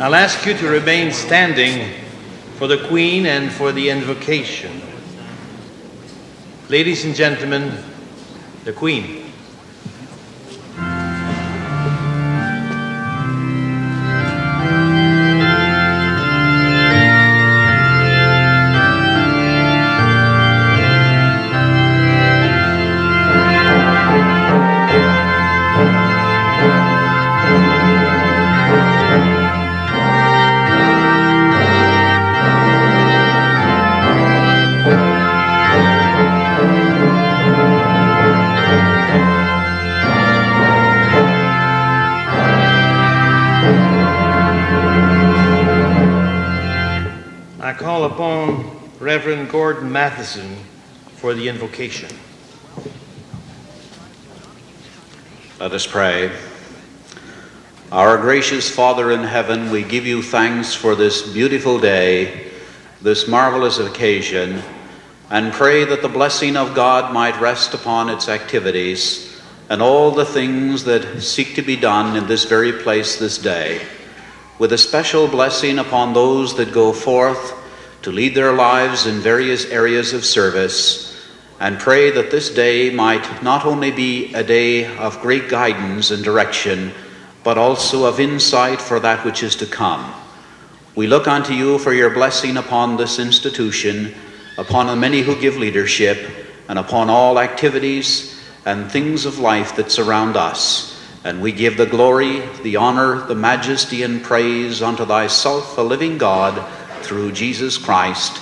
I'll ask you to remain standing for the Queen and for the invocation. Ladies and gentlemen, the Queen. I call upon Reverend Gordon Madison for the invocation. Let us pray. Our gracious Father in heaven, we give you thanks for this beautiful day, this marvelous occasion, and pray that the blessing of God might rest upon its activities and all the things that seek to be done in this very place this day, with a special blessing upon those that go forth to lead their lives in various areas of service, and pray that this day might not only be a day of great guidance and direction, but also of insight for that which is to come. We look unto you for your blessing upon this institution, upon the many who give leadership, and upon all activities and things of life that surround us. And we give the glory, the honor, the majesty, and praise unto thyself, a living God, through Jesus Christ.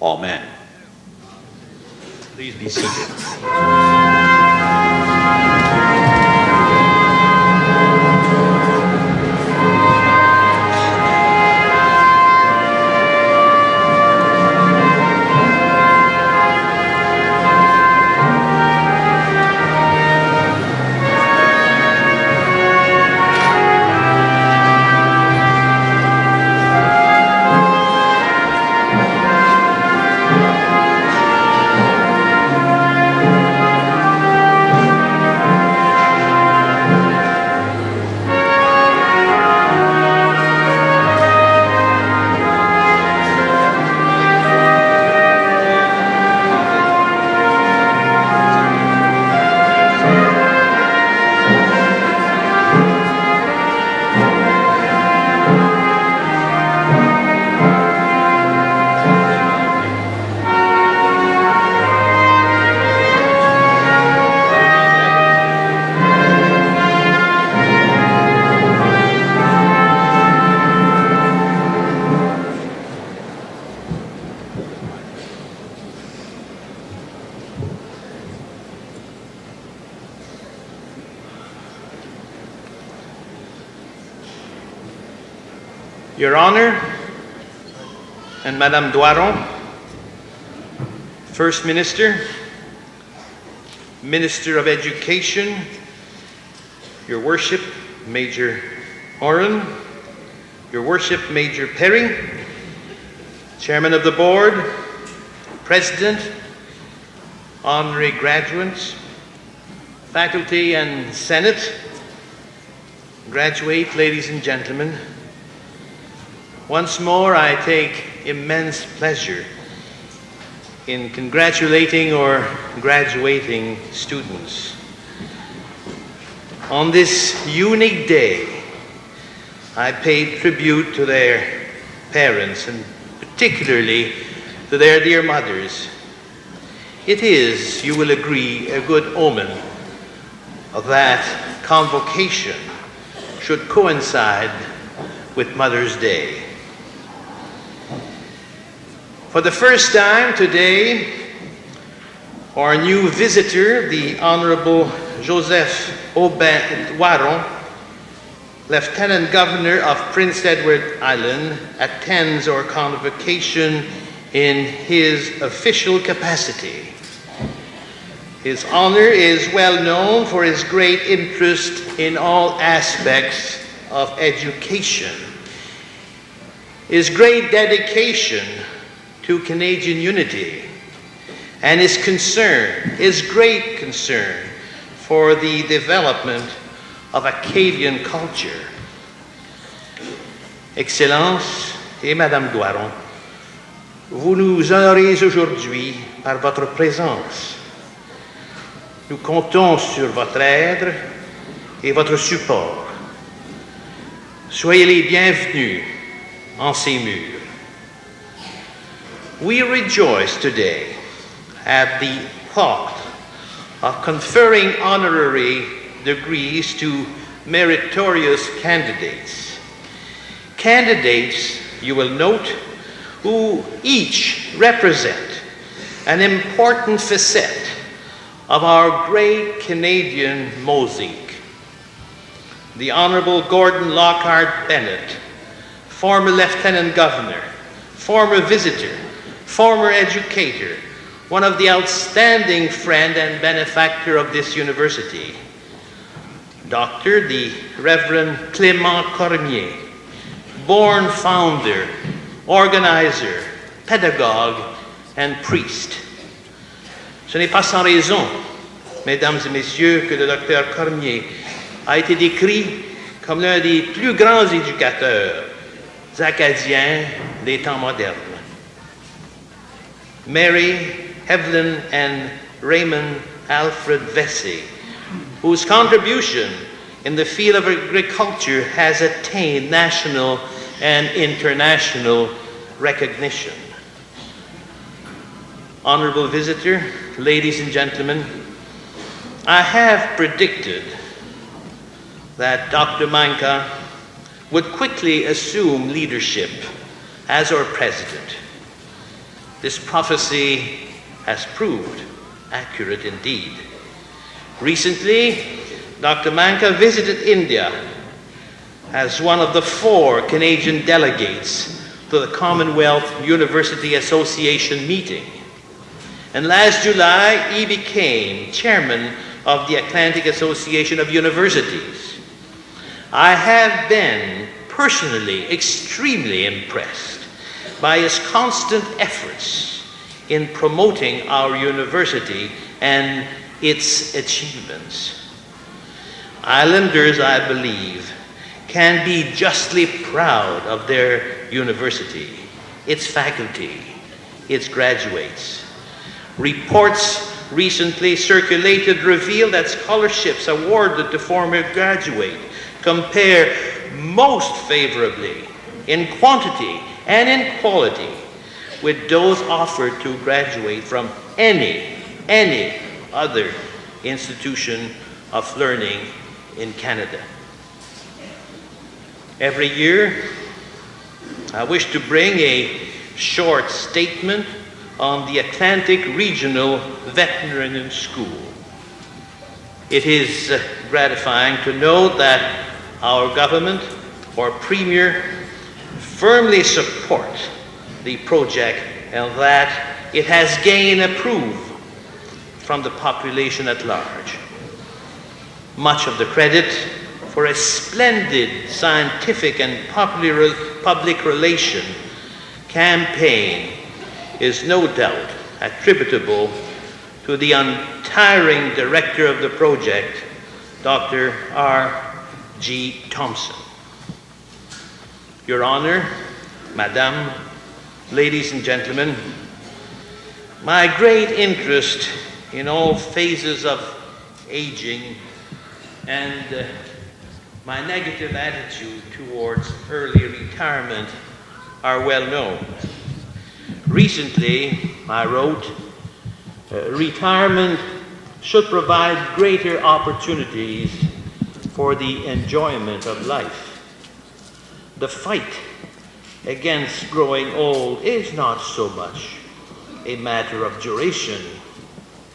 Amen. Please be seated. Your Honor and Madame Doiron, First Minister, Minister of Education, Your Worship, Major Oren, Your Worship, Major Perry, Chairman of the Board, President, honorary graduates, faculty and Senate, graduate, ladies and gentlemen, once more, I take immense pleasure in congratulating or graduating students. On this unique day, I pay tribute to their parents and particularly to their dear mothers. It is, you will agree, a good omen that convocation should coincide with Mother's Day. For the first time today, our new visitor, the Honorable Joseph Aubin Doiron, Lieutenant Governor of Prince Edward Island, attends our convocation in his official capacity. His honor is well known for his great interest in all aspects of education, his great dedication to Canadian unity, and his great concern for the development of Acadian culture. Excellences et Madame Doiron, vous nous honorez aujourd'hui par votre présence. Nous comptons sur votre aide et votre support. Soyez les bienvenus en ces murs. We rejoice today at the thought of conferring honorary degrees to meritorious candidates. Candidates, you will note, who each represent an important facet of our great Canadian mosaic. The Honourable Gordon Lockhart Bennett, former Lieutenant Governor, former visitor, former educator, one of the outstanding friend and benefactor of this university. Dr. the Reverend Clément Cormier, born founder, organizer, pédagogue, and priest. Ce n'est pas sans raison, mesdames et messieurs, que le docteur Cormier a été décrit comme l'un des plus grands éducateurs acadiens des temps modernes. Mary, Evelyn, and Raymond Alfred Vesey, whose contribution in the field of agriculture has attained national and international recognition. Honorable visitor, ladies and gentlemen, I have predicted that Dr. Manka would quickly assume leadership as our president. This prophecy has proved accurate indeed. Recently, Dr. Manka visited India as one of the 4 Canadian delegates to the Commonwealth University Association meeting. And last July, he became chairman of the Atlantic Association of Universities. I have been personally extremely impressed by his constant efforts in promoting our university and its achievements. Islanders, I believe, can be justly proud of their university, its faculty, its graduates. Reports recently circulated reveal that scholarships awarded to former graduates compare most favorably in quantity and in quality with those offered to graduate from any other institution of learning in Canada. Every year, I wish to bring a short statement on the Atlantic Regional Veterinary School. It is gratifying to note that our government, or Premier, firmly support the project and that it has gained approval from the population at large. Much of the credit for a splendid scientific and public relation campaign is no doubt attributable to the untiring director of the project, Dr. R.G. Thompson. Your Honor, Madame, ladies and gentlemen, my great interest in all phases of aging and my negative attitude towards early retirement are well known. Recently, I wrote, retirement should provide greater opportunities for the enjoyment of life. The fight against growing old is not so much a matter of duration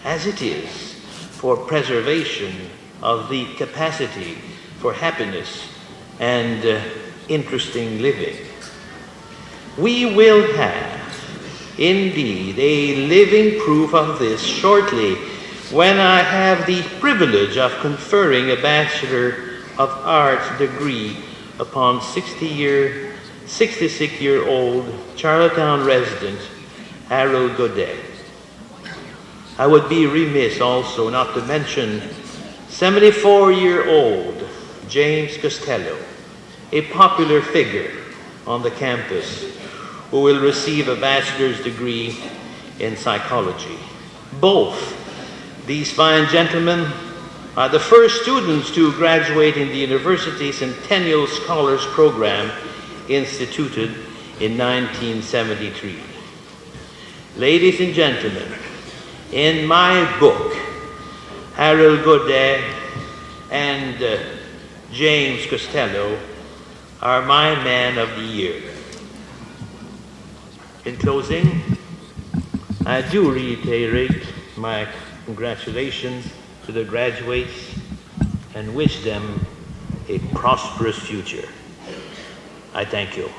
as it is for preservation of the capacity for happiness and interesting living. We will have indeed a living proof of this shortly when I have the privilege of conferring a Bachelor of Arts degree upon 66-year-old Charlottetown resident Harold Godet. I would be remiss also not to mention 74-year-old James Costello, a popular figure on the campus who will receive a bachelor's degree in psychology. Both these fine gentlemen are the first students to graduate in the university's Centennial Scholars Program instituted in 1973. Ladies and gentlemen, in my book, Harold Godet and James Costello are my Man of the Year. In closing, I do reiterate my congratulations to the graduates and wish them a prosperous future. I thank you.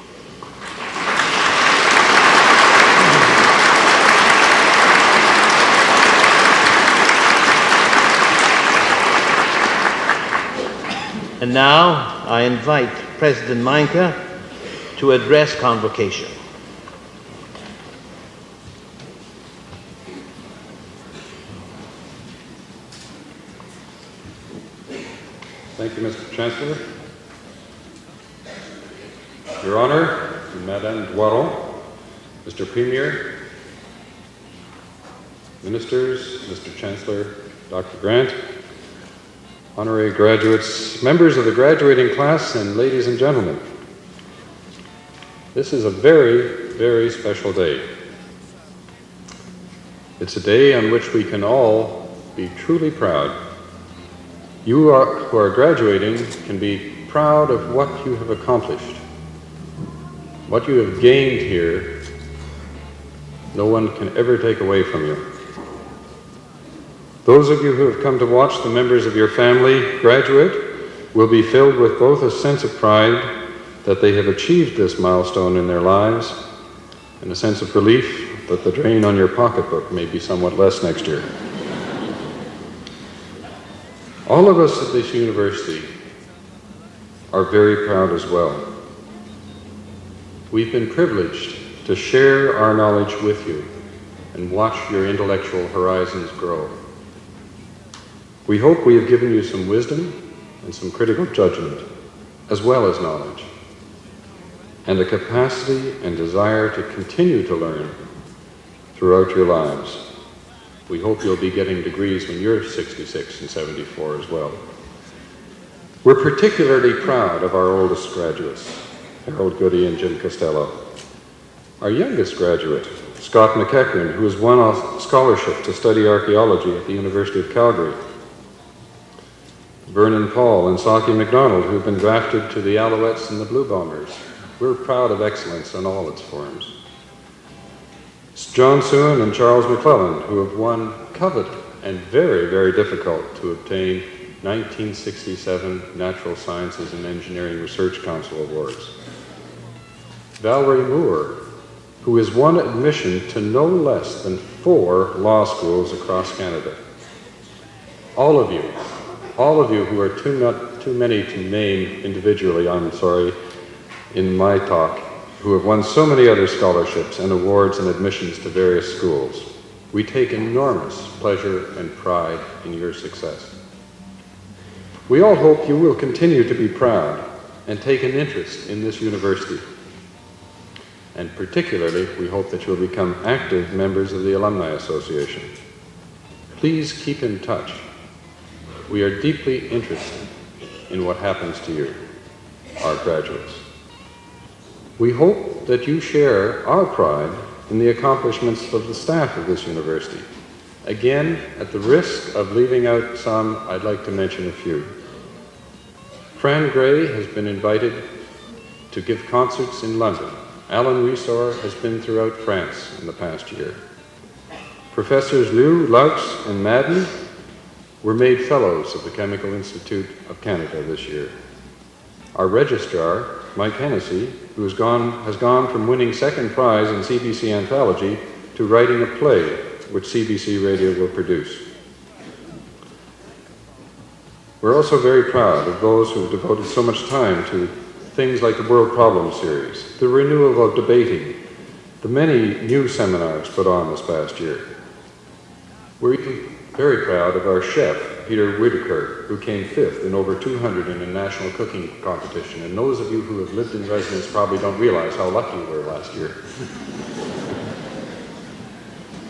And now I invite President Meinke to address Convocation. Thank you, Mr. Chancellor. Your Honor, Madame Dwaro, Mr. Premier, Ministers, Mr. Chancellor, Dr. Grant, honorary graduates, members of the graduating class, and ladies and gentlemen. This is a very, very special day. It's a day on which we can all be truly proud. You who are graduating can be proud of what you have accomplished. What you have gained here, no one can ever take away from you. Those of you who have come to watch the members of your family graduate will be filled with both a sense of pride that they have achieved this milestone in their lives and a sense of relief that the drain on your pocketbook may be somewhat less next year. All of us at this university are very proud as well. We've been privileged to share our knowledge with you and watch your intellectual horizons grow. We hope we have given you some wisdom and some critical judgment, as well as knowledge, and a capacity and desire to continue to learn throughout your lives. We hope you'll be getting degrees when you're 66 and 74 as well. We're particularly proud of our oldest graduates, Harold Goody and Jim Costello. Our youngest graduate, Scott McEachran, who has won a scholarship to study archaeology at the University of Calgary. Vernon Paul and Saki McDonald, who have been drafted to the Alouettes and the Blue Bombers. We're proud of excellence in all its forms. John Suin and Charles McClellan, who have won coveted and very, very difficult to obtain 1967 Natural Sciences and Engineering Research Council Awards. Valerie Moore, who has won admission to no less than 4 law schools across Canada. All of you who are too many to name individually, I'm sorry, in my talk, who have won so many other scholarships and awards and admissions to various schools. We take enormous pleasure and pride in your success. We all hope you will continue to be proud and take an interest in this university. And particularly, we hope that you'll become active members of the Alumni Association. Please keep in touch. We are deeply interested in what happens to you, our graduates. We hope that you share our pride in the accomplishments of the staff of this university. Again, at the risk of leaving out some, I'd like to mention a few. Fran Gray has been invited to give concerts in London. Alan Wiesor has been throughout France in the past year. Professors Liu, Laux, and Madden were made fellows of the Chemical Institute of Canada this year. Our registrar, Mike Hennessy, who has gone from winning second prize in CBC Anthology to writing a play which CBC Radio will produce. We're also very proud of those who have devoted so much time to things like the World Problem Series, the renewal of debating, the many new seminars put on this past year. We're even very proud of our chef, Peter Whitaker, who came 5th in over 200 in a national cooking competition. And those of you who have lived in residence probably don't realize how lucky you were last year.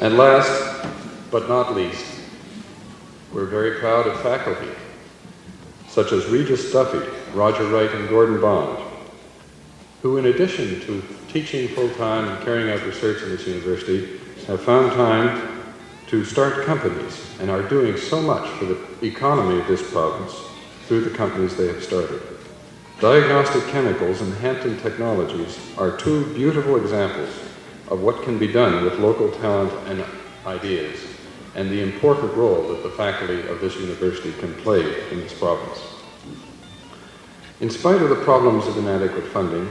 And last but not least, we're very proud of faculty, such as Regis Duffy, Roger Wright, and Gordon Bond, who in addition to teaching full-time and carrying out research in this university, have found time to start companies and are doing so much for the economy of this province through the companies they have started. Diagnostic Chemicals and Hampton Technologies are two beautiful examples of what can be done with local talent and ideas, and the important role that the faculty of this university can play in this province. In spite of the problems of inadequate funding,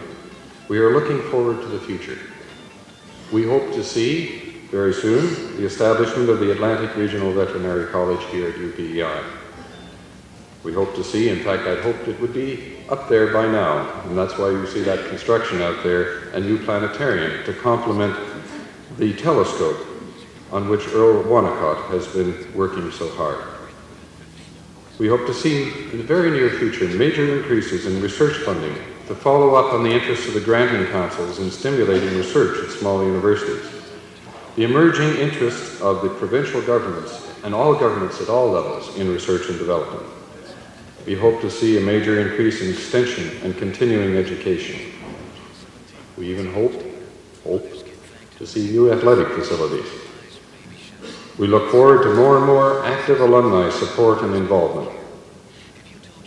we are looking forward to the future. We hope to see, very soon, the establishment of the Atlantic Regional Veterinary College here at UPEI. We hope to see, in fact, I'd hoped it would be up there by now, and that's why you see that construction out there, a new planetarium to complement the telescope on which Earl Wonnacott has been working so hard. We hope to see in the very near future major increases in research funding to follow up on the interests of the granting councils in stimulating research at small universities. The emerging interests of the provincial governments and all governments at all levels in research and development. We hope to see a major increase in extension and continuing education. We even hope to see new athletic facilities. We look forward to more and more active alumni support and involvement.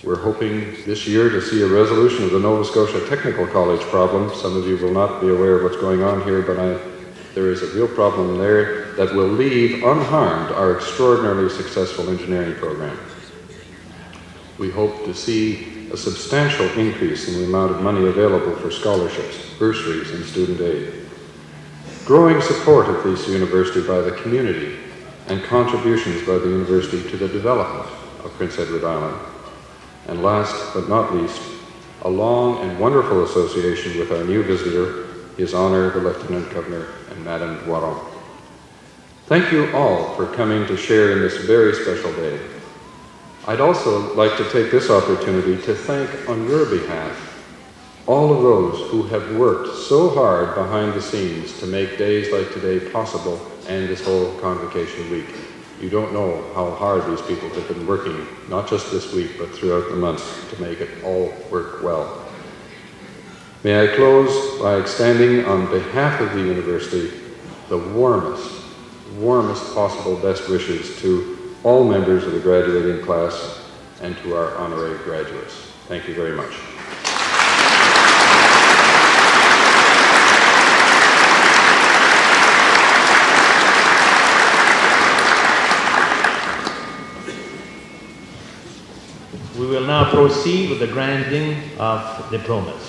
We're hoping this year to see a resolution of the Nova Scotia Technical College problem. Some of you will not be aware of what's going on here, but there is a real problem there that will leave unharmed our extraordinarily successful engineering program. We hope to see a substantial increase in the amount of money available for scholarships, bursaries, and student aid. Growing support of this university by the community and contributions by the university to the development of Prince Edward Island. And last but not least, a long and wonderful association with our new visitor, His Honor the Lieutenant Governor and Madame Doiron. Thank you all for coming to share in this very special day. I'd also like to take this opportunity to thank on your behalf all of those who have worked so hard behind the scenes to make days like today possible and this whole Convocation week. You don't know how hard these people have been working, not just this week, but throughout the months to make it all work well. May I close by extending on behalf of the university the warmest possible best wishes to all members of the graduating class and to our honorary graduates. Thank you very much. We will now proceed with the granting of diplomas.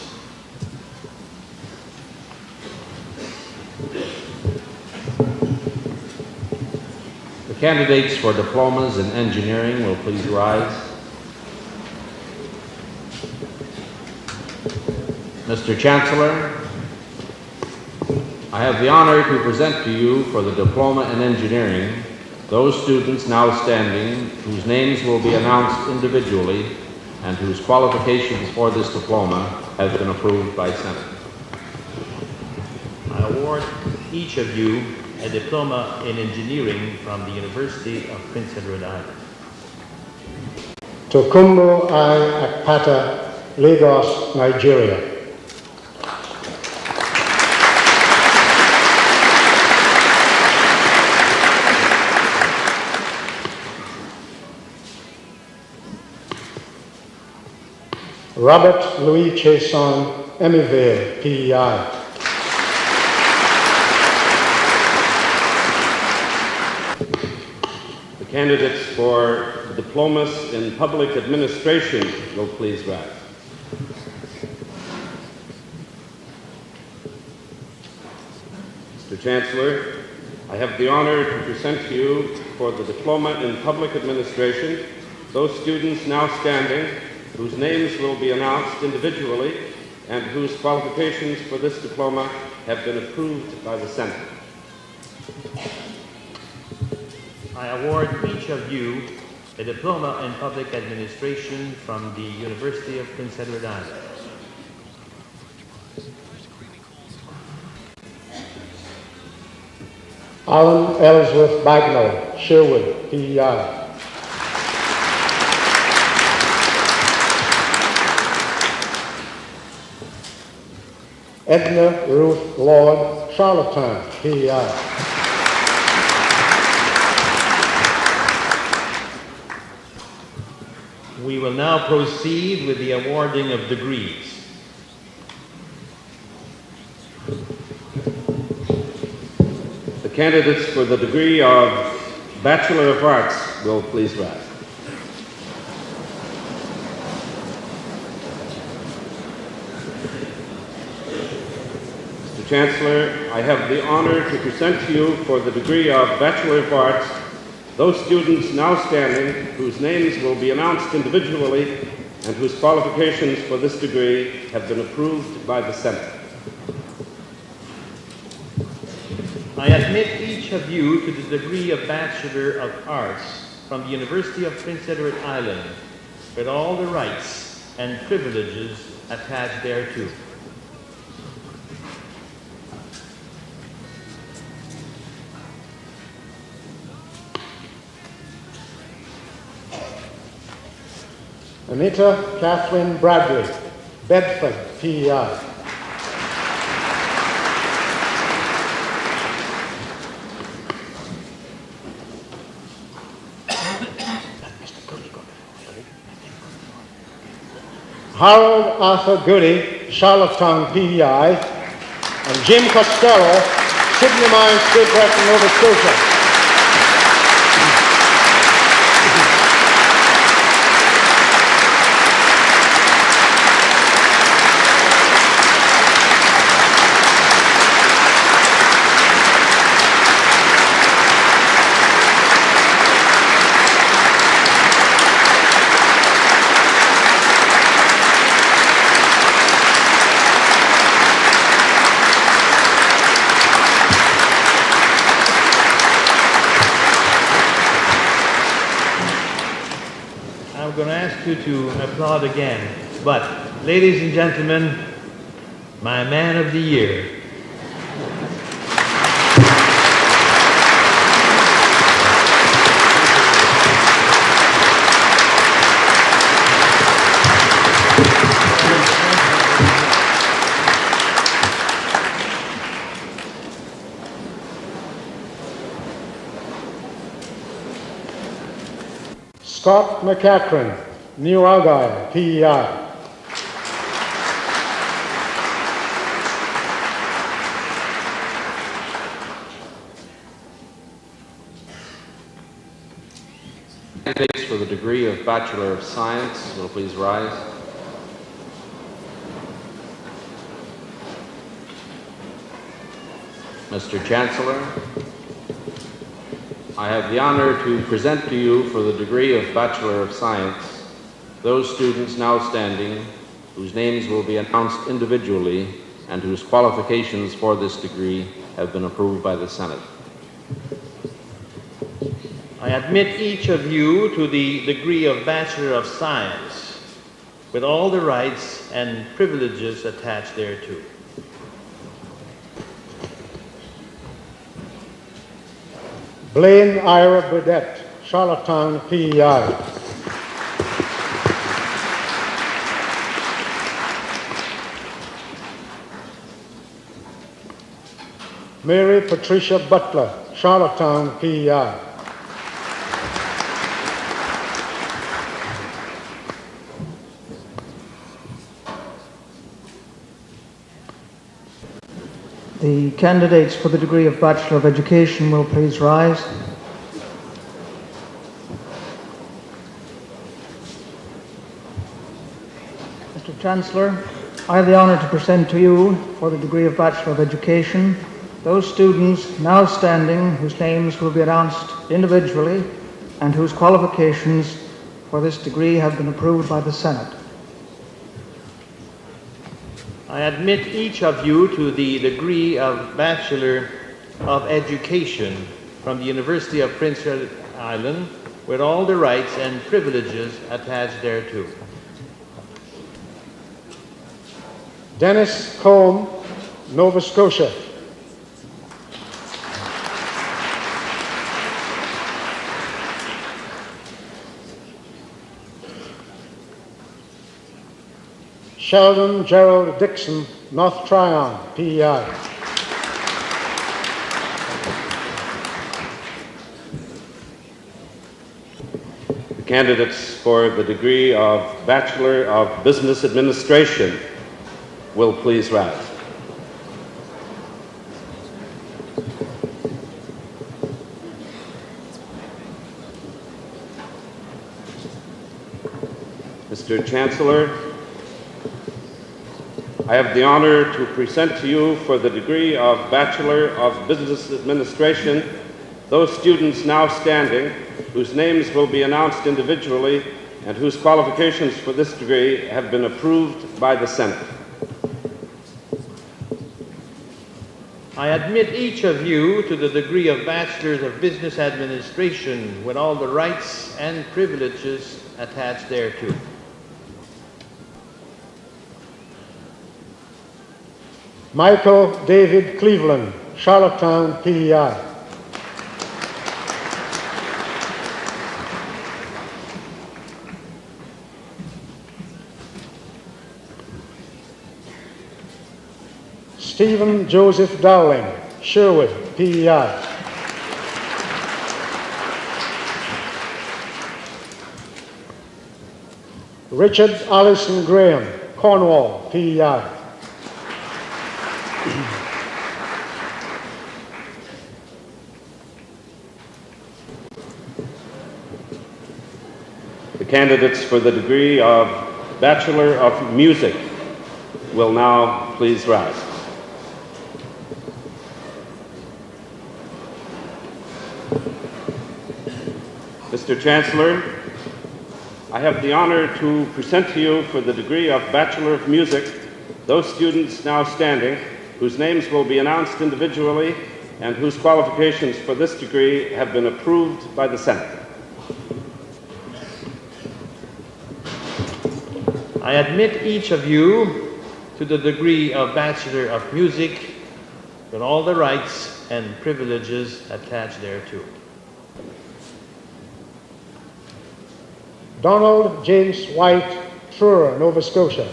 The candidates for diplomas in engineering will please rise. Mr. Chancellor, I have the honor to present to you for the diploma in engineering those students now standing whose names will be announced individually and whose qualifications for this diploma have been approved by Senate. I award each of you a diploma in engineering from the University of Prince Edward Island. Tokumbo I. Akpata, Lagos, Nigeria. Robert Louis Chason, Emmyvale, PEI. The candidates for diplomas in public administration will please rise. Mr. Chancellor, I have the honor to present to you for the diploma in public administration those students now standing whose names will be announced individually and whose qualifications for this diploma have been approved by the Senate. I I award each of you a Diploma in Public Administration from the University of Prince Edward Island. Alan Ellsworth Bagnall, Sherwood, PEI. Edna Ruth Lord, Charlottetown, PEI. We will now proceed with the awarding of degrees. The candidates for the degree of Bachelor of Arts will please rise. Mr. Chancellor, I have the honor to present to you for the degree of Bachelor of Arts those students now standing whose names will be announced individually and whose qualifications for this degree have been approved by the Senate. I admit each of you to the degree of Bachelor of Arts from the University of Prince Edward Island with all the rights and privileges attached thereto. Anita Catherine Bradley, Bedford, PEI. Harold Arthur Goody, Charlottetown, PEI, and Jim Costello, Sydney Mines, Great Britain, Nova Scotia. I'm going to ask you to applaud again, but ladies and gentlemen, my man of the year. Scott McEachran, New Argyle, PEI. Candidates for the degree of Bachelor of Science will please rise. Mr. Chancellor, I have the honor to present to you for the degree of Bachelor of Science those students now standing whose names will be announced individually and whose qualifications for this degree have been approved by the Senate. I admit each of you to the degree of Bachelor of Science with all the rights and privileges attached thereto. Blaine Ira Burdett, Charlottetown, PEI. Mary Patricia Butler, Charlottetown, PEI. The candidates for the degree of Bachelor of Education will please rise. Mr. Chancellor, I have the honour to present to you for the degree of Bachelor of Education those students now standing whose names will be announced individually and whose qualifications for this degree have been approved by the Senate. I admit each of you to the degree of Bachelor of Education from the University of Prince Edward Island with all the rights and privileges attached thereto. Dennis Combe, Nova Scotia. Sheldon Gerald Dixon, North Tryon, PEI. The candidates for the degree of Bachelor of Business Administration will please rise. Mr. Chancellor, I have the honor to present to you for the degree of Bachelor of Business Administration those students now standing whose names will be announced individually and whose qualifications for this degree have been approved by the Senate. I admit each of you to the degree of Bachelor of Business Administration with all the rights and privileges attached thereto. Michael David Cleveland, Charlottetown, PEI. Stephen Joseph Dowling, Sherwood, PEI. Richard Allison Graham, Cornwall, PEI. The candidates for the degree of Bachelor of Music will now please rise. Mr. Chancellor, I have the honor to present to you for the degree of Bachelor of Music those students now standing whose names will be announced individually and whose qualifications for this degree have been approved by the Senate. I admit each of you to the degree of Bachelor of Music with all the rights and privileges attached thereto. Donald James White, Truro, Nova Scotia.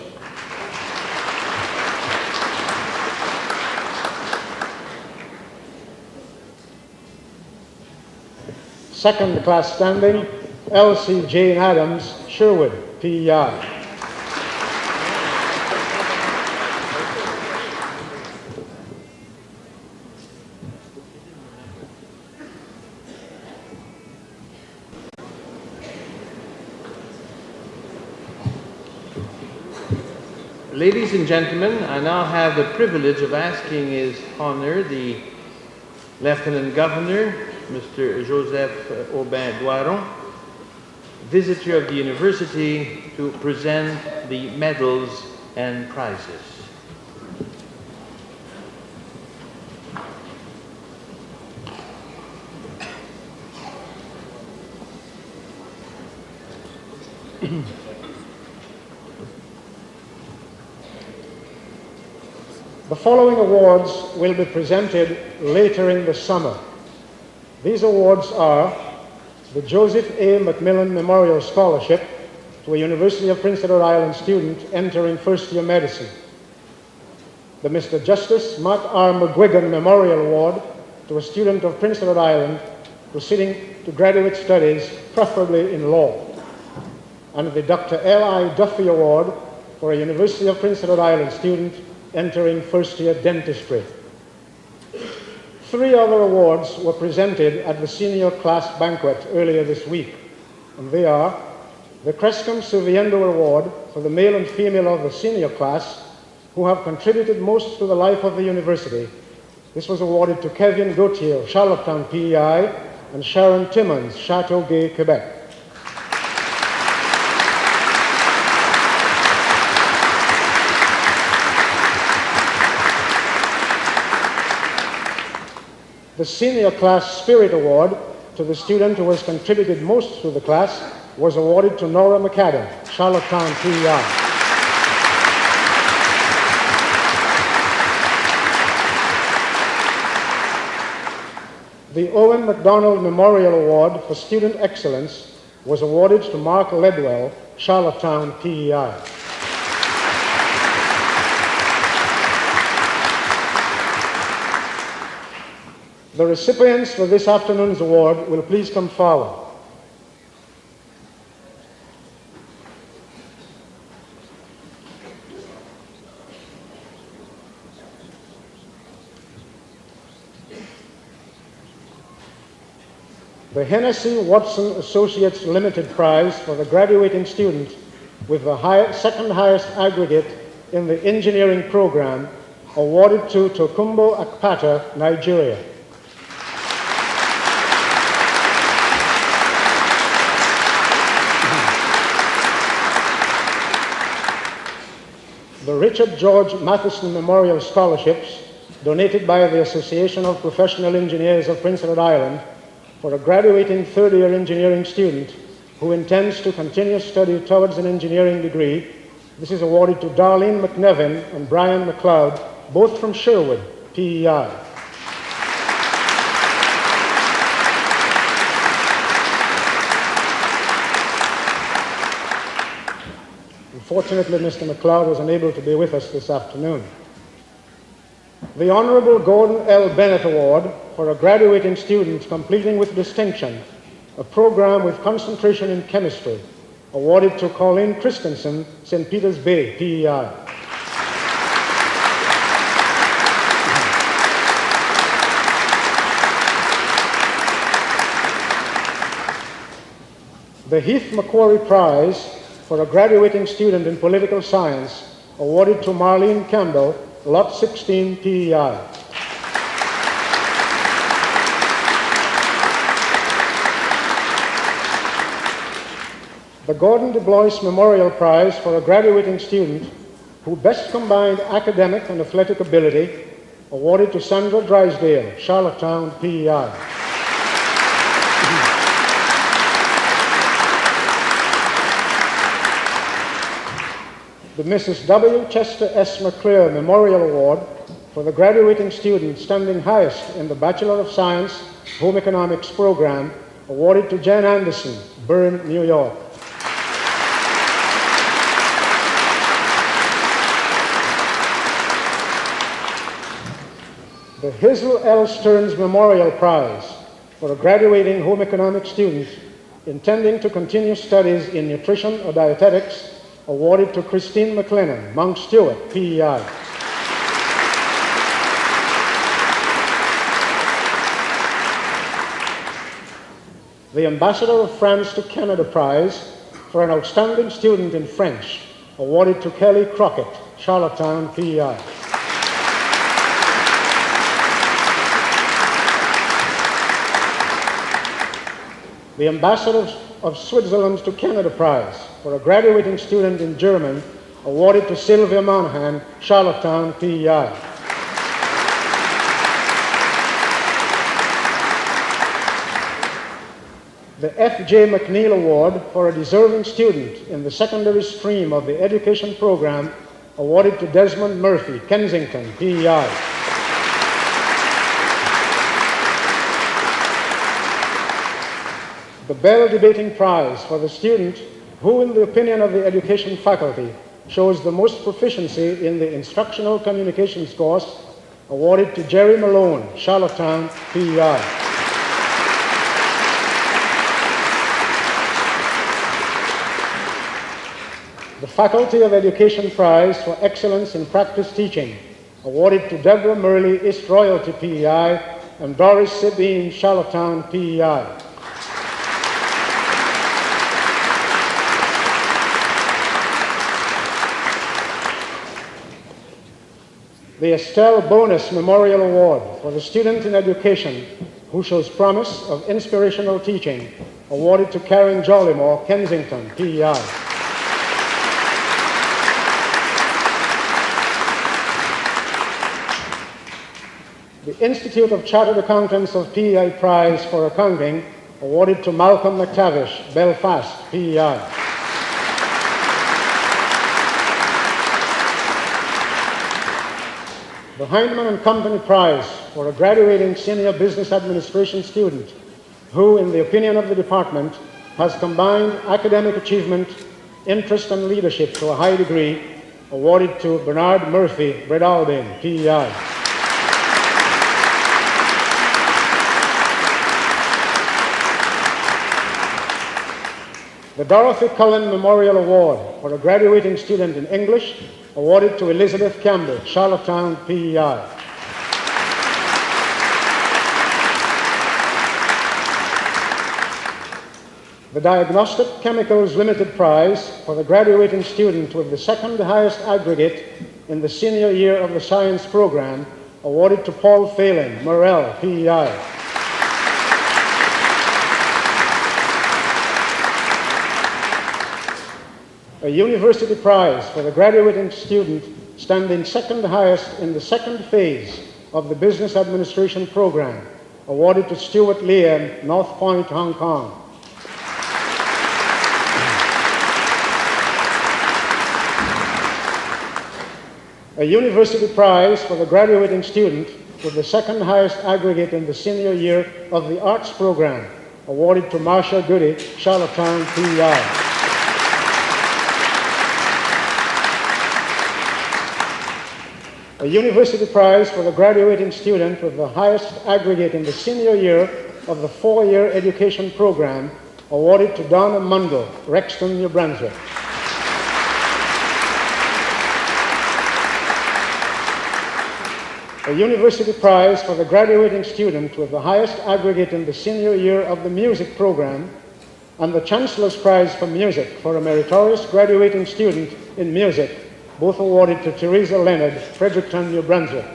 Second class standing, Elsie Jane Adams, Sherwood, PEI. Ladies and gentlemen, I now have the privilege of asking His Honor, the Lieutenant Governor, Mr. Joseph Aubin-Doiron, visitor of the University, to present the medals and prizes. The following awards will be presented later in the summer. These awards are the Joseph A. McMillan Memorial Scholarship to a University of Prince Edward Island student entering first year medicine, the Mr. Justice Matt R. McGuigan Memorial Award to a student of Prince Edward Island proceeding to graduate studies, preferably in law, and the Dr. L.I. Duffy Award for a University of Prince Edward Island student entering first year dentistry. 3 other awards were presented at the senior class banquet earlier this week, and they are the Crescom Suviendo Award for the male and female of the senior class who have contributed most to the life of the university. This was awarded to Kevin Gauthier of Charlottetown, PEI, and Sharon Timmons, Chateauguay, Quebec. The Senior Class Spirit Award to to the student who has contributed most to the class was awarded to Nora McAdam, Charlottetown, PEI. The Owen MacDonald Memorial Award for Student Excellence was awarded to Mark Ledwell, Charlottetown, PEI. The recipients for this afternoon's award will please come forward. The Hennessy Watson Associates Limited Prize for the graduating student with the second highest aggregate in the engineering program, awarded to Tokumbo Akpata, Nigeria. The Richard George Matheson Memorial Scholarships, donated by the Association of Professional Engineers of Prince Edward Island, for a graduating third-year engineering student who intends to continue study towards an engineering degree. This is awarded to Darlene McNevin and Brian McLeod, both from Sherwood, PEI. Unfortunately, Mr. McLeod was unable to be with us this afternoon. The Honorable Gordon L. Bennett Award for a graduating student completing with distinction a program with concentration in chemistry, awarded to Colleen Christensen, St. Peter's Bay, PEI. The Heath Macquarie Prize for a graduating student in political science, awarded to Marlene Campbell, Lot 16, PEI. The Gordon Du Bois Memorial Prize for a graduating student who best combined academic and athletic ability, awarded to Sandra Drysdale, Charlottetown, PEI. The Mrs. W. Chester S. McClure Memorial Award for the graduating student standing highest in the Bachelor of Science Home Economics program, awarded to Jen Anderson, Bern, New York. The Hazel L. Stearns Memorial Prize for a graduating home economics student intending to continue studies in nutrition or dietetics, awarded to Christine McLennan, Mount Stewart, PEI. The Ambassador of France to Canada Prize for an outstanding student in French, awarded to Kelly Crockett, Charlottetown, PEI. The Ambassador of Switzerland to Canada Prize for a graduating student in German, awarded to Sylvia Monahan, Charlottetown, PEI. The F.J. McNeil Award for a deserving student in the secondary stream of the education program, awarded to Desmond Murphy, Kensington, PEI. The Bell Debating Prize for the student who, in the opinion of the education faculty, shows the most proficiency in the instructional communications course, awarded to Jerry Malone, Charlottetown, PEI. The Faculty of Education Prize for Excellence in Practice Teaching, awarded to Deborah Murley, East Royalty, PEI, and Doris Sabine, Charlottetown, PEI. The Estelle Bonus Memorial Award for the student in education who shows promise of inspirational teaching, awarded to Karen Jollymore, Kensington, PEI. The Institute of Chartered Accountants of PEI Prize for Accounting, awarded to Malcolm McTavish, Belfast, PEI. The Heinemann and Company Prize for a graduating senior business administration student who, in the opinion of the department, has combined academic achievement, interest, and leadership to a high degree, awarded to Bernard Murphy, Breadalbane, PEI. The Dorothy Cullen Memorial Award for a graduating student in English, awarded to Elizabeth Campbell, Charlottetown, PEI. The Diagnostic Chemicals Limited Prize for the graduating student with the second highest aggregate in the senior year of the science program, awarded to Paul Phelan, Morel, PEI. A university prize for the graduating student standing second highest in the second phase of the business administration program, awarded to Stuart Liam, North Point, Hong Kong. A university prize for the graduating student with the second highest aggregate in the senior year of the arts program, awarded to Marcia Goody, Charlottetown, PEI. A university prize for the graduating student with the highest aggregate in the senior year of the four-year education program, awarded to Donna Mundell, Rexton, New Brunswick. A university prize for the graduating student with the highest aggregate in the senior year of the music program, and the Chancellor's Prize for Music for a meritorious graduating student in music, both awarded to Teresa Leonard, Fredericton, New Brunswick.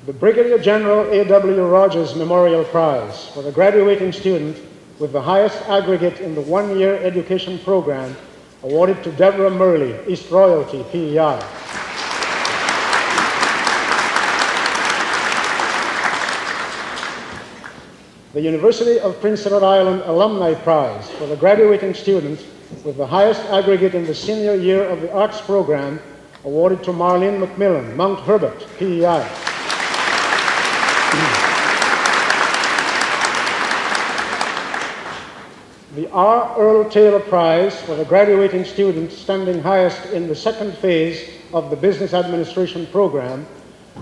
The Brigadier General A.W. Rogers Memorial Prize for the graduating student with the highest aggregate in the one-year education program, awarded to Deborah Murley, East Royalty, PEI. The University of Prince Edward Island Alumni Prize for the graduating student with the highest aggregate in the senior year of the arts program, awarded to Marlene McMillan, Mount Herbert, PEI. The R. Earl Taylor Prize for the graduating student standing highest in the second phase of the business administration program,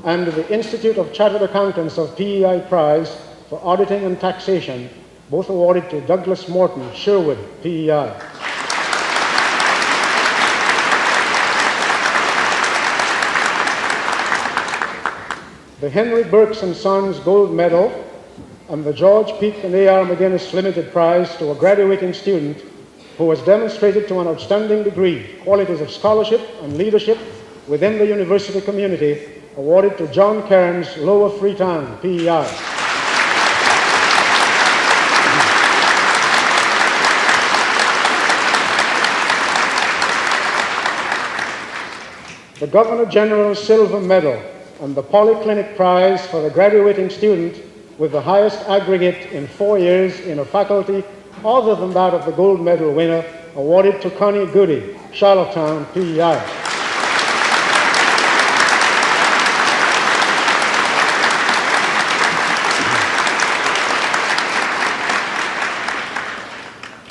and the Institute of Chartered Accountants of PEI Prize for auditing and taxation, both awarded to Douglas Morton, Sherwood, PEI. The Henry Burks and Sons Gold Medal and the George Peak and A.R. McGinnis Limited Prize to a graduating student who has demonstrated to an outstanding degree qualities of scholarship and leadership within the university community, awarded to John Cairns, Lower Freetown, PEI. The Governor General's Silver Medal and the Polyclinic Prize for the graduating student with the highest aggregate in 4 years in a faculty other than that of the gold medal winner, awarded to Connie Goody, Charlottetown, PEI.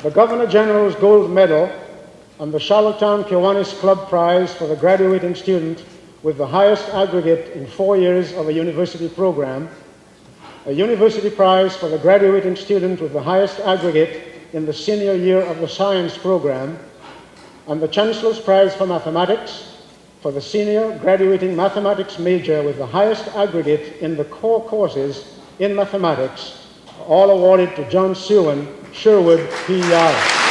The Governor General's Gold Medal and the Charlottetown Kiwanis Club Prize for the graduating student with the highest aggregate in 4 years of a university program, a university prize for the graduating student with the highest aggregate in the senior year of the science program, and the Chancellor's Prize for Mathematics for the senior graduating mathematics major with the highest aggregate in the core courses in mathematics, all awarded to John Sewan, Sherwood, PEI.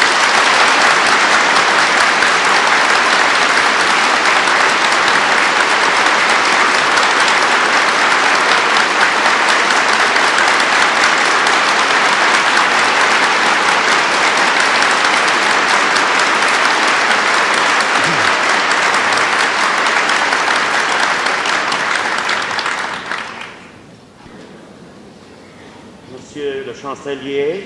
Monsieur le Chancelier,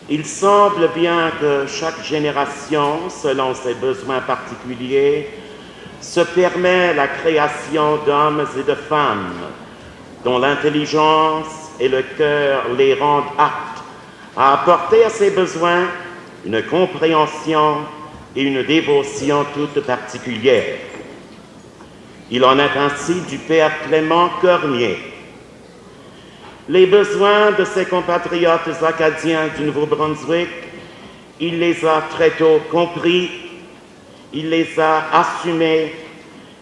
il semble bien que chaque génération, selon ses besoins particuliers, se permet la création d'hommes et de femmes dont l'intelligence et le cœur les rendent aptes à apporter à ses besoins une compréhension et une dévotion toute particulière. Il en est ainsi du père Clément Cormier. Les besoins de ses compatriotes acadiens du Nouveau-Brunswick, il les a très tôt compris, il les a assumés,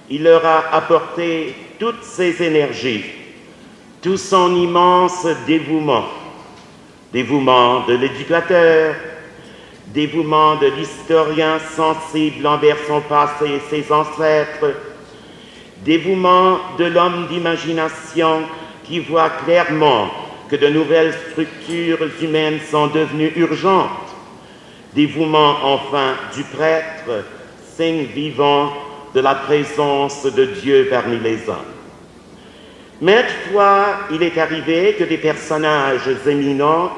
il leur a apporté toutes ses énergies, tout son immense dévouement, dévouement de l'éducateur, dévouement de l'historien sensible envers son passé et ses ancêtres, dévouement de l'homme d'imagination qui voit clairement que de nouvelles structures humaines sont devenues urgentes, dévouement enfin du prêtre, signe vivant de la présence de Dieu parmi les hommes. Maintes fois, il est arrivé que des personnages éminents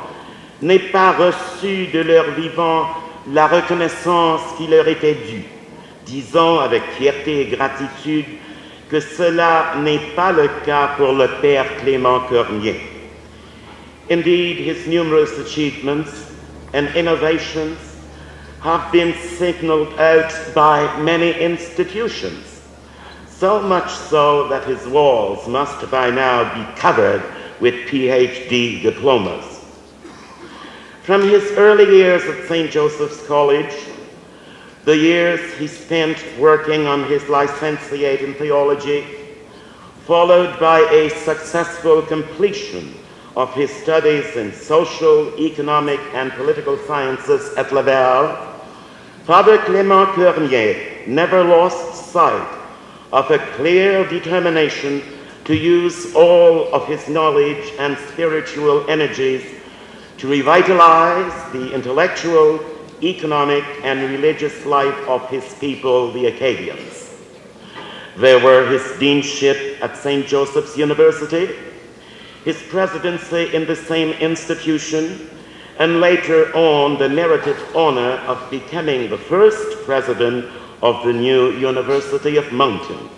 n'aient pas reçu de leur vivant la reconnaissance qui leur était due, disant avec fierté et gratitude que cela n'est pas le cas pour le père Clément Cormier. Indeed, his numerous achievements and innovations have been signaled out by many institutions, so much so that his walls must by now be covered with PhD diplomas. From his early years at St. Joseph's College, the years he spent working on his licentiate in theology, followed by a successful completion of his studies in social, economic, and political sciences at Laval, Father Clément Cormier never lost sight of a clear determination to use all of his knowledge and spiritual energies to revitalize the intellectual, economic, and religious life of his people, the Acadians. There were his deanship at St. Joseph's University, his presidency in the same institution, and later on the merited honor of becoming the first president of the new University of Moncton.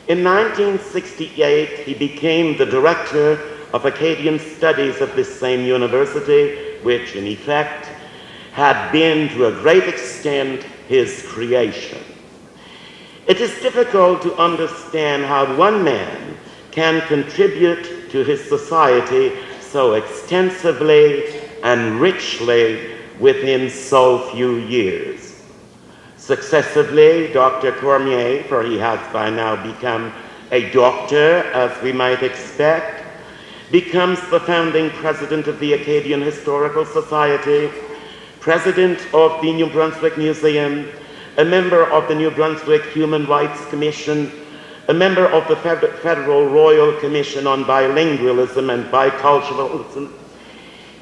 In 1968, he became the director of Acadian Studies at this same university, which in effect had been to a great extent his creation. It is difficult to understand how one man can contribute to his society so extensively and richly within so few years. Successively, Dr. Cormier, for he has by now become a doctor, as we might expect, becomes the founding president of the Acadian Historical Society, president of the New Brunswick Museum, a member of the New Brunswick Human Rights Commission, a member of the Federal Royal Commission on Bilingualism and Biculturalism.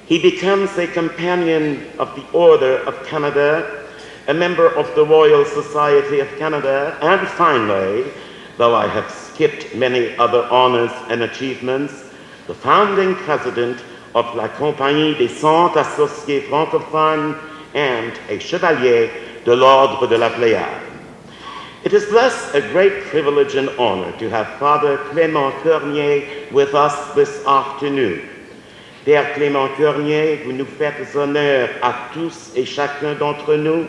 He becomes a companion of the Order of Canada, a member of the Royal Society of Canada, and finally, though I have skipped many other honors and achievements, the founding president of la Compagnie des Saints Associés Francophones and a Chevalier de l'Ordre de la Pléiade. It is thus a great privilege and honor to have Father Clément Cormier with us this afternoon. Père Clément Cormier, vous nous faites honneur à tous et chacun d'entre nous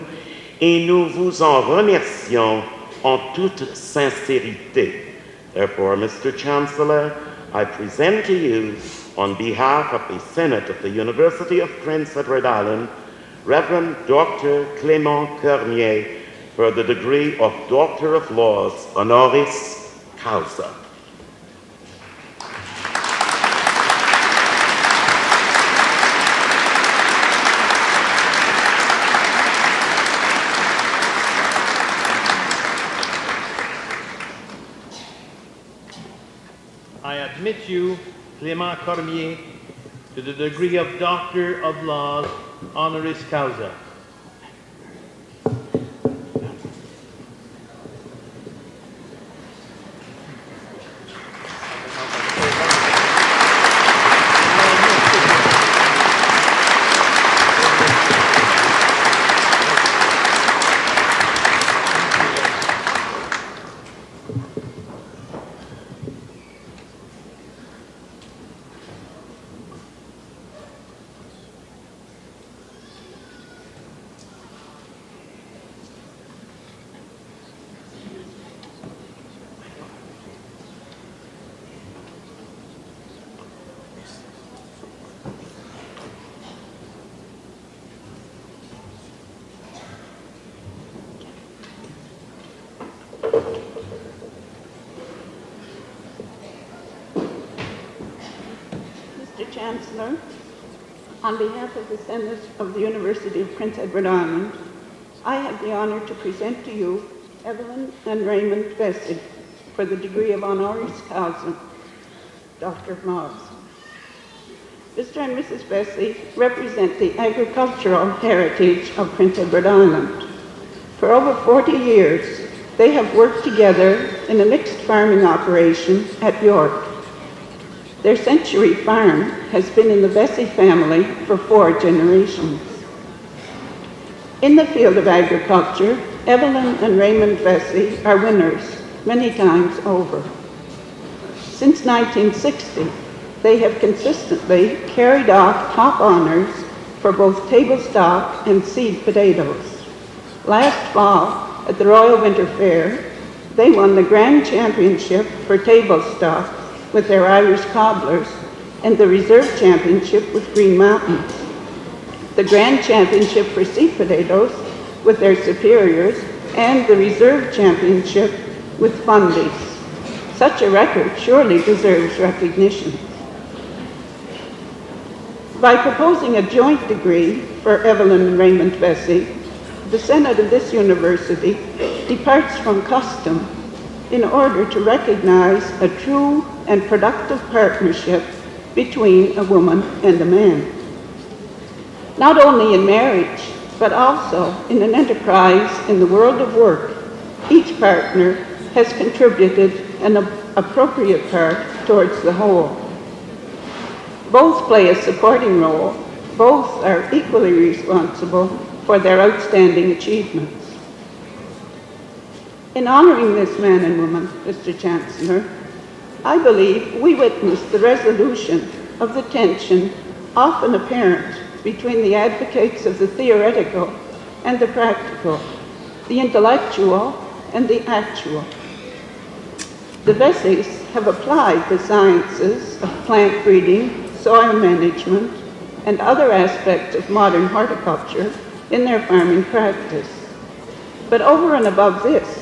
et nous vous en remercions en toute sincérité. Therefore, Mr. Chancellor, I present to you, on behalf of the Senate of the University of Prince Edward Island, Reverend Dr. Clément Cormier, for the degree of Doctor of Laws, honoris causa. I admit you, Clément Cormier, to the degree of Doctor of Laws, honoris causa. Chancellor, on behalf of the Senate of the University of Prince Edward Island, I have the honor to present to you Evelyn and Raymond Vesey for the degree of honoris causa, Doctor of Laws. Mr. and Mrs. Vesey represent the agricultural heritage of Prince Edward Island. For over 40 years, they have worked together in a mixed farming operation at York. Their century farm has been in the Vesey family for 4 generations. In the field of agriculture, Evelyn and Raymond Vesey are winners many times over. Since 1960, they have consistently carried off top honors for both table stock and seed potatoes. Last fall, at the Royal Winter Fair, they won the Grand Championship for table stock with their Irish cobblers and the Reserve Championship with Green Mountains, the Grand Championship for seed potatoes with their superiors, and the Reserve Championship with Fundies. Such a record surely deserves recognition. By proposing a joint degree for Evelyn and Raymond Vesey, the Senate of this university departs from custom in order to recognize a true and productive partnership between a woman and a man. Not only in marriage, but also in an enterprise in the world of work, each partner has contributed an appropriate part towards the whole. Both play a supporting role. Both are equally responsible for their outstanding achievements. In honoring this man and woman, Mr. Chancellor, I believe we witnessed the resolution of the tension often apparent between the advocates of the theoretical and the practical, the intellectual and the actual. The Veseys have applied the sciences of plant breeding, soil management, and other aspects of modern horticulture in their farming practice. But over and above this,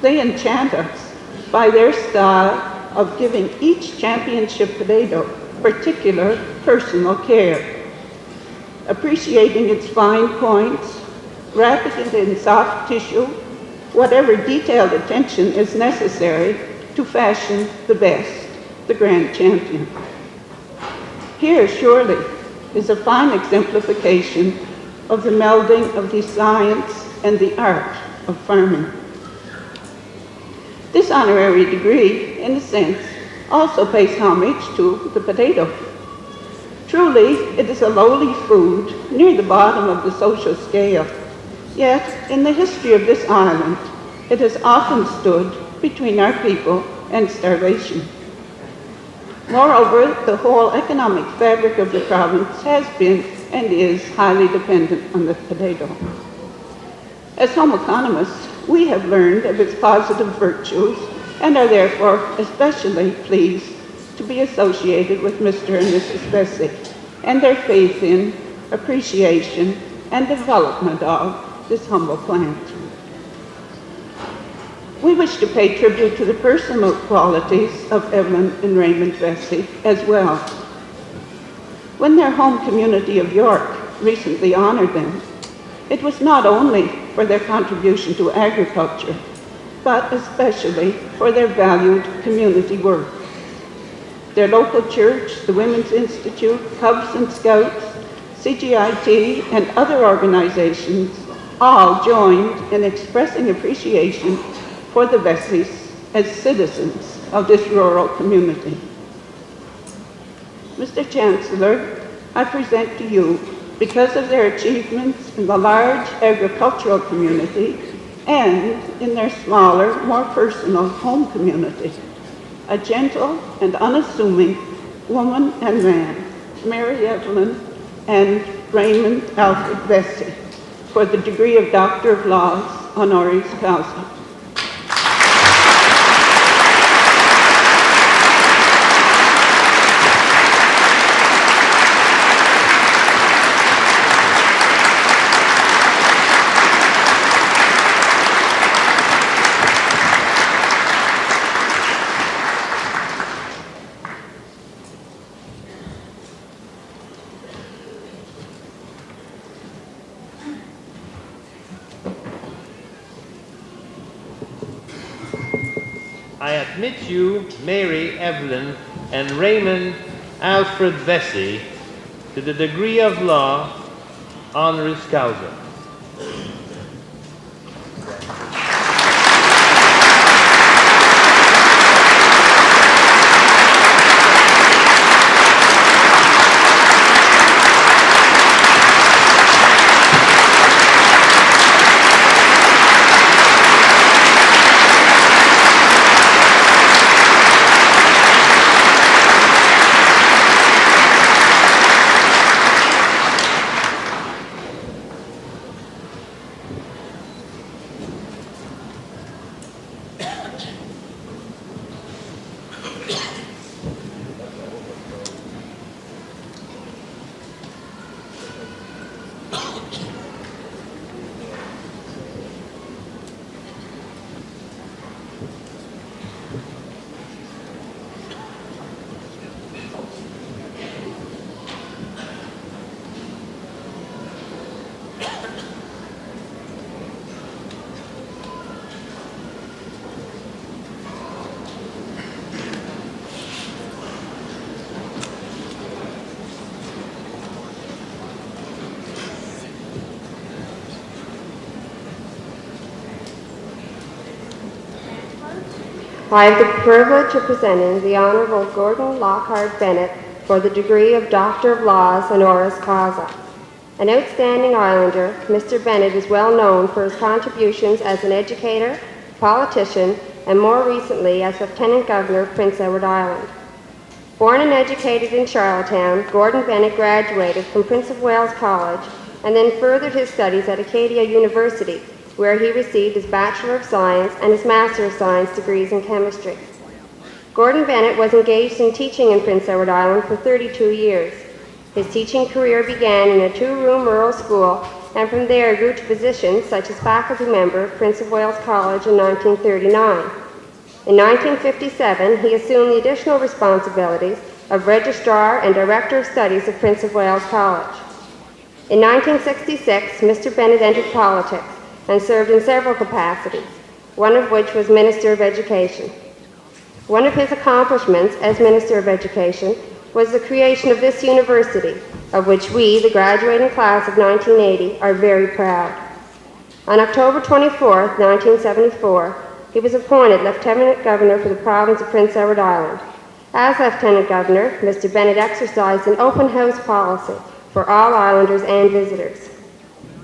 they enchant us by their style of giving each championship potato particular personal care, appreciating its fine points, wrapping it in soft tissue, whatever detailed attention is necessary to fashion the best, the grand champion. Here, surely, is a fine exemplification of the melding of the science and the art of farming. This honorary degree, in a sense, also pays homage to the potato. Truly, it is a lowly food near the bottom of the social scale. Yet, in the history of this island, it has often stood between our people and starvation. Moreover, the whole economic fabric of the province has been and is highly dependent on the potato. As home economists, we have learned of its positive virtues and are therefore especially pleased to be associated with Mr. and Mrs. Vesey and their faith in, appreciation, and development of this humble plant. We wish to pay tribute to the personal qualities of Evelyn and Raymond Vesey as well. When their home community of York recently honored them, it was not only for their contribution to agriculture, but especially for their valued community work. Their local church, the Women's Institute, Cubs and Scouts, CGIT, and other organizations all joined in expressing appreciation for the Veseys as citizens of this rural community. Mr. Chancellor, I present to you, because of their achievements in the large agricultural community and in their smaller, more personal home community, a gentle and unassuming woman and man, Mary Evelyn and Raymond Alfred Vesey, for the degree of Doctor of Laws, honoris causa. I admit you, Mary Evelyn and Raymond Alfred Vesey, to the degree of law, honoris causa. I have the privilege of presenting the Honorable Gordon Lockhart Bennett for the degree of Doctor of Laws honoris causa. An outstanding Islander, Mr. Bennett is well known for his contributions as an educator, politician, and more recently as Lieutenant Governor of Prince Edward Island. Born and educated in Charlottetown, Gordon Bennett graduated from Prince of Wales College and then furthered his studies at Acadia University, where he received his Bachelor of Science and his Master of Science degrees in chemistry. Gordon Bennett was engaged in teaching in Prince Edward Island for 32 years. His teaching career began in a two-room rural school and from there grew to positions such as faculty member of Prince of Wales College in 1939. In 1957, he assumed the additional responsibilities of Registrar and Director of Studies of Prince of Wales College. In 1966, Mr. Bennett entered politics and served in several capacities, one of which was Minister of Education. One of his accomplishments as Minister of Education was the creation of this university, of which we, the graduating class of 1980, are very proud. On October 24, 1974, he was appointed Lieutenant Governor for the province of Prince Edward Island. As Lieutenant Governor, Mr. Bennett exercised an open house policy for all islanders and visitors.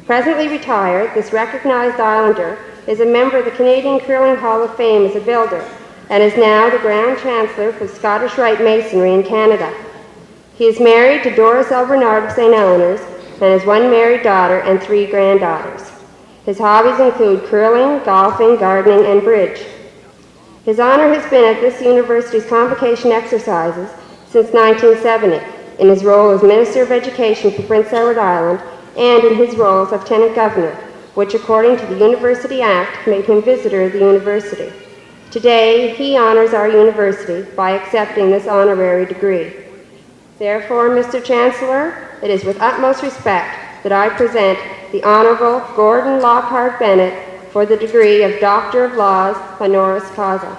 Presently retired, this recognized Islander is a member of the Canadian Curling Hall of Fame as a builder and is now the Grand Chancellor for Scottish Rite Masonry in Canada. He is married to Doris L. Bernard of St. Eleanor's and has one married daughter and 3 granddaughters. His hobbies include curling, golfing, gardening, and bridge. His honor has been at this university's convocation exercises since 1970 in his role as Minister of Education for Prince Edward Island and in his role as Lieutenant Governor, which according to the University Act made him visitor of the university. Today, he honors our university by accepting this honorary degree. Therefore, Mr. Chancellor, it is with utmost respect that I present the Honorable Gordon Lockhart Bennett for the degree of Doctor of Laws honoris causa.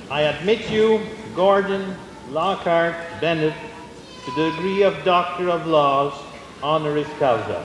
I admit you, Gordon Lockhart Bennett, to the degree of Doctor of Laws, honoris causa.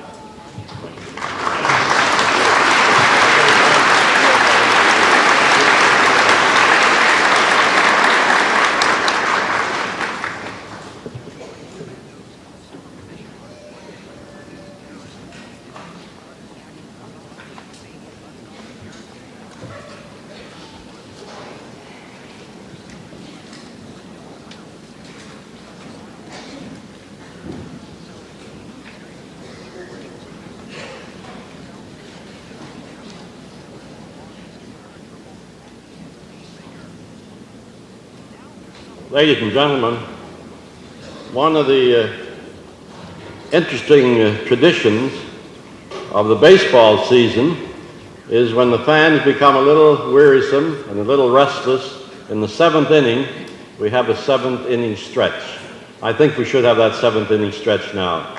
Ladies and gentlemen, one of the interesting traditions of the baseball season is when the fans become a little wearisome and a little restless. In the 7th inning, we have a 7th inning stretch. I think we should have that 7th inning stretch now.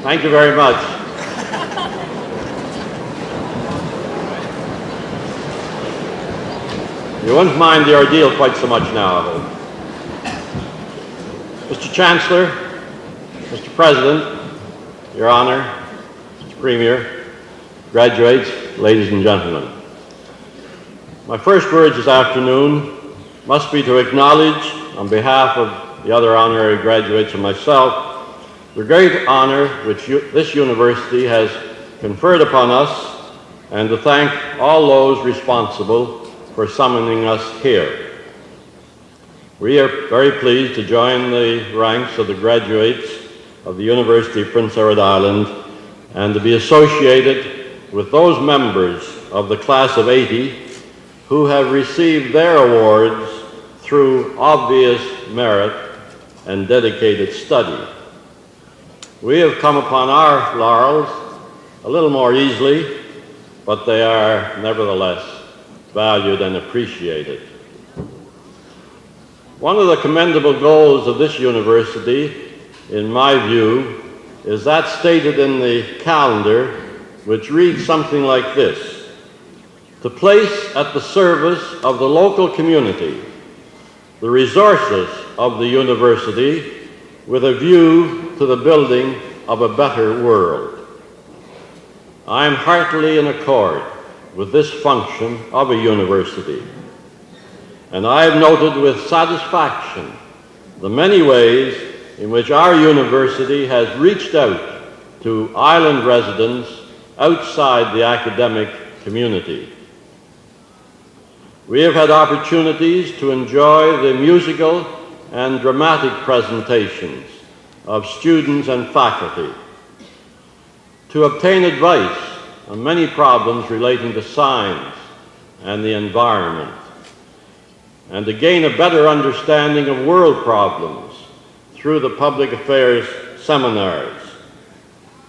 Thank you very much. You won't mind the ordeal quite so much now, I hope. Mr. Chancellor, Mr. President, Your Honor, Mr. Premier, graduates, ladies and gentlemen. My first words this afternoon must be to acknowledge, on behalf of the other honorary graduates and myself, the great honor which this university has conferred upon us, and to thank all those responsible for summoning us here. We are very pleased to join the ranks of the graduates of the University of Prince Edward Island and to be associated with those members of the class of '80 who have received their awards through obvious merit and dedicated study. We have come upon our laurels a little more easily, but they are nevertheless valued and appreciated. One of the commendable goals of this university, in my view, is that stated in the calendar, which reads something like this: to place at the service of the local community the resources of the university with a view to the building of a better world. I am heartily in accord with this function of a university, and I have noted with satisfaction the many ways in which our university has reached out to island residents outside the academic community. We have had opportunities to enjoy the musical and dramatic presentations of students and faculty, to obtain advice on many problems relating to science and the environment, and to gain a better understanding of world problems through the public affairs seminars,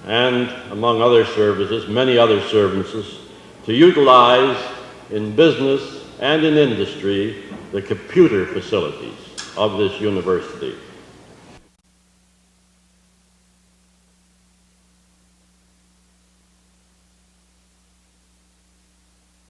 and, among other services, many other services, to utilize in business and in industry the computer facilities of this university.